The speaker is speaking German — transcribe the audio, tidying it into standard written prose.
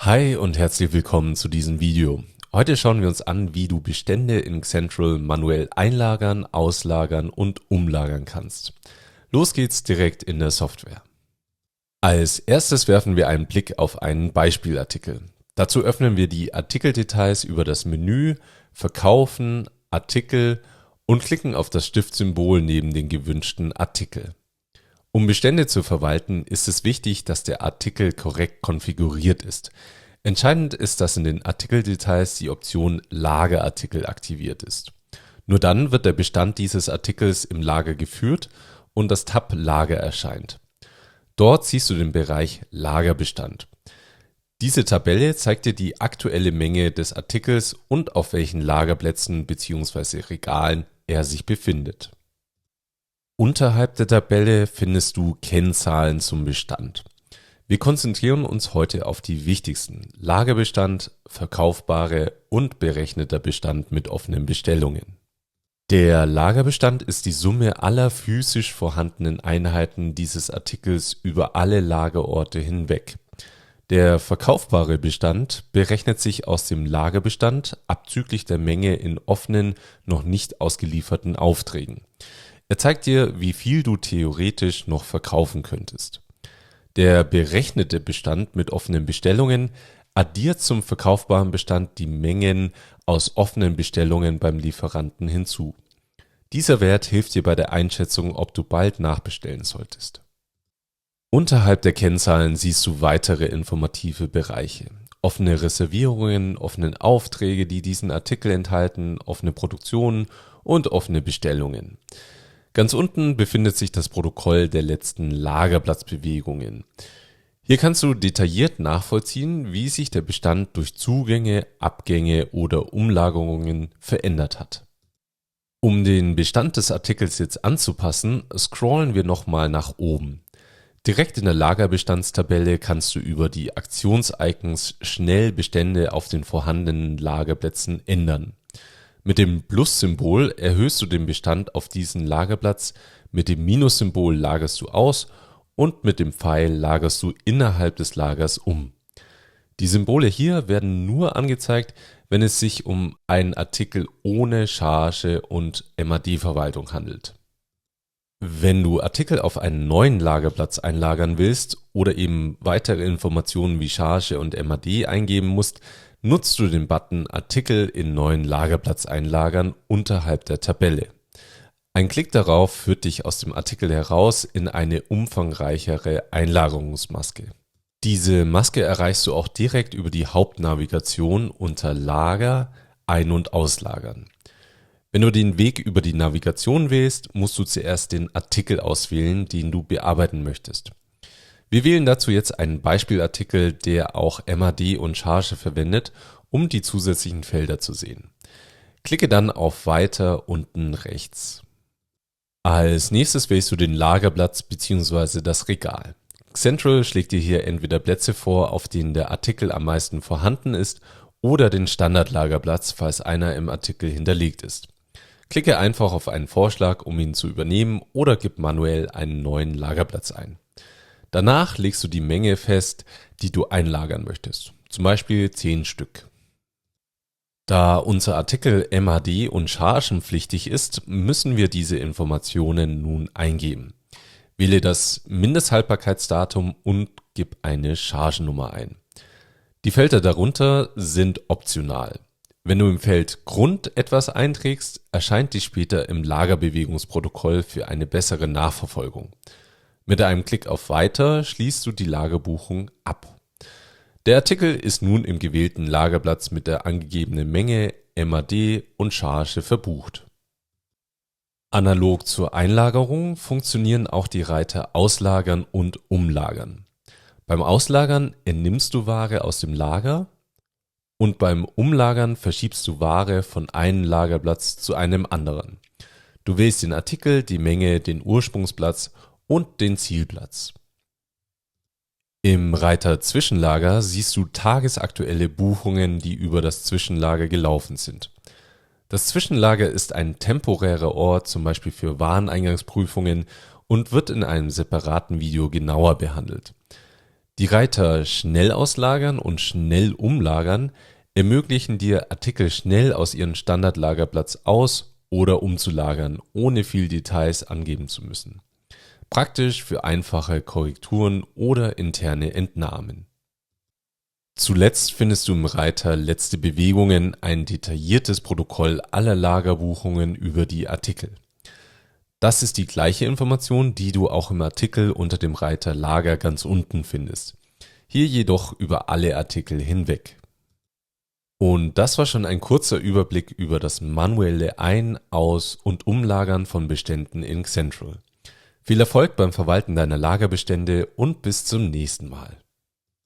Hi und herzlich willkommen zu diesem Video. Heute schauen wir uns an, wie du Bestände in Xentral manuell einlagern, auslagern und umlagern kannst. Los geht's direkt in der Software. Als erstes werfen wir einen Blick auf einen Beispielartikel. Dazu öffnen wir die Artikeldetails über das Menü, Verkaufen, Artikel und klicken auf das Stiftsymbol neben den gewünschten Artikel. Um Bestände zu verwalten, ist es wichtig, dass der Artikel korrekt konfiguriert ist. Entscheidend ist, dass in den Artikeldetails die Option Lagerartikel aktiviert ist. Nur dann wird der Bestand dieses Artikels im Lager geführt und das Tab Lager erscheint. Dort siehst du den Bereich Lagerbestand. Diese Tabelle zeigt dir die aktuelle Menge des Artikels und auf welchen Lagerplätzen bzw. Regalen er sich befindet. Unterhalb der Tabelle findest du Kennzahlen zum Bestand. Wir konzentrieren uns heute auf die wichtigsten: Lagerbestand, verkaufbare und berechneter Bestand mit offenen Bestellungen. Der Lagerbestand ist die Summe aller physisch vorhandenen Einheiten dieses Artikels über alle Lagerorte hinweg. Der verkaufbare Bestand berechnet sich aus dem Lagerbestand abzüglich der Menge in offenen, noch nicht ausgelieferten Aufträgen. Er zeigt dir, wie viel du theoretisch noch verkaufen könntest. Der berechnete Bestand mit offenen Bestellungen addiert zum verkaufbaren Bestand die Mengen aus offenen Bestellungen beim Lieferanten hinzu. Dieser Wert hilft dir bei der Einschätzung, ob du bald nachbestellen solltest. Unterhalb der Kennzahlen siehst du weitere informative Bereiche: offene Reservierungen, offene Aufträge, die diesen Artikel enthalten, offene Produktionen und offene Bestellungen. Ganz unten befindet sich das Protokoll der letzten Lagerplatzbewegungen. Hier kannst du detailliert nachvollziehen, wie sich der Bestand durch Zugänge, Abgänge oder Umlagerungen verändert hat. Um den Bestand des Artikels jetzt anzupassen, scrollen wir nochmal nach oben. Direkt in der Lagerbestandstabelle kannst du über die Aktions-Icons schnell Bestände auf den vorhandenen Lagerplätzen ändern. Mit dem Plus-Symbol erhöhst du den Bestand auf diesen Lagerplatz, mit dem Minus-Symbol lagerst du aus und mit dem Pfeil lagerst du innerhalb des Lagers um. Die Symbole hier werden nur angezeigt, wenn es sich um einen Artikel ohne Charge und MAD-Verwaltung handelt. Wenn du Artikel auf einen neuen Lagerplatz einlagern willst oder eben weitere Informationen wie Charge und MAD eingeben musst, nutzt du den Button Artikel in neuen Lagerplatz einlagern unterhalb der Tabelle. Ein Klick darauf führt dich aus dem Artikel heraus in eine umfangreichere Einlagerungsmaske. Diese Maske erreichst du auch direkt über die Hauptnavigation unter Lager, Ein- und Auslagern. Wenn du den Weg über die Navigation wählst, musst du zuerst den Artikel auswählen, den du bearbeiten möchtest. Wir wählen dazu jetzt einen Beispielartikel, der auch MAD und Charge verwendet, um die zusätzlichen Felder zu sehen. Klicke dann auf Weiter unten rechts. Als nächstes wählst du den Lagerplatz bzw. das Regal. Xentral schlägt dir hier entweder Plätze vor, auf denen der Artikel am meisten vorhanden ist, oder den Standardlagerplatz, falls einer im Artikel hinterlegt ist. Klicke einfach auf einen Vorschlag, um ihn zu übernehmen, oder gib manuell einen neuen Lagerplatz ein. Danach legst du die Menge fest, die du einlagern möchtest, zum Beispiel 10 Stück. Da unser Artikel MAD und chargenpflichtig ist, müssen wir diese Informationen nun eingeben. Wähle das Mindesthaltbarkeitsdatum und gib eine Chargennummer ein. Die Felder darunter sind optional. Wenn du im Feld Grund etwas einträgst, erscheint dies später im Lagerbewegungsprotokoll für eine bessere Nachverfolgung. Mit einem Klick auf Weiter schließt du die Lagerbuchung ab. Der Artikel ist nun im gewählten Lagerplatz mit der angegebenen Menge, MAD und Charge verbucht. Analog zur Einlagerung funktionieren auch die Reiter Auslagern und Umlagern. Beim Auslagern entnimmst du Ware aus dem Lager und beim Umlagern verschiebst du Ware von einem Lagerplatz zu einem anderen. Du wählst den Artikel, die Menge, den Ursprungsplatz und den Zielplatz. Im Reiter Zwischenlager siehst du tagesaktuelle Buchungen, die über das Zwischenlager gelaufen sind. Das Zwischenlager ist ein temporärer Ort, zum Beispiel für Wareneingangsprüfungen, und wird in einem separaten Video genauer behandelt. Die Reiter Schnell auslagern und Schnell umlagern ermöglichen dir, Artikel schnell aus ihrem Standardlagerplatz aus- oder umzulagern, ohne viel Details angeben zu müssen. Praktisch für einfache Korrekturen oder interne Entnahmen. Zuletzt findest du im Reiter Letzte Bewegungen ein detailliertes Protokoll aller Lagerbuchungen über die Artikel. Das ist die gleiche Information, die du auch im Artikel unter dem Reiter Lager ganz unten findest. Hier jedoch über alle Artikel hinweg. Und das war schon ein kurzer Überblick über das manuelle Ein-, Aus- und Umlagern von Beständen in Xentral. Viel Erfolg beim Verwalten deiner Lagerbestände und bis zum nächsten Mal.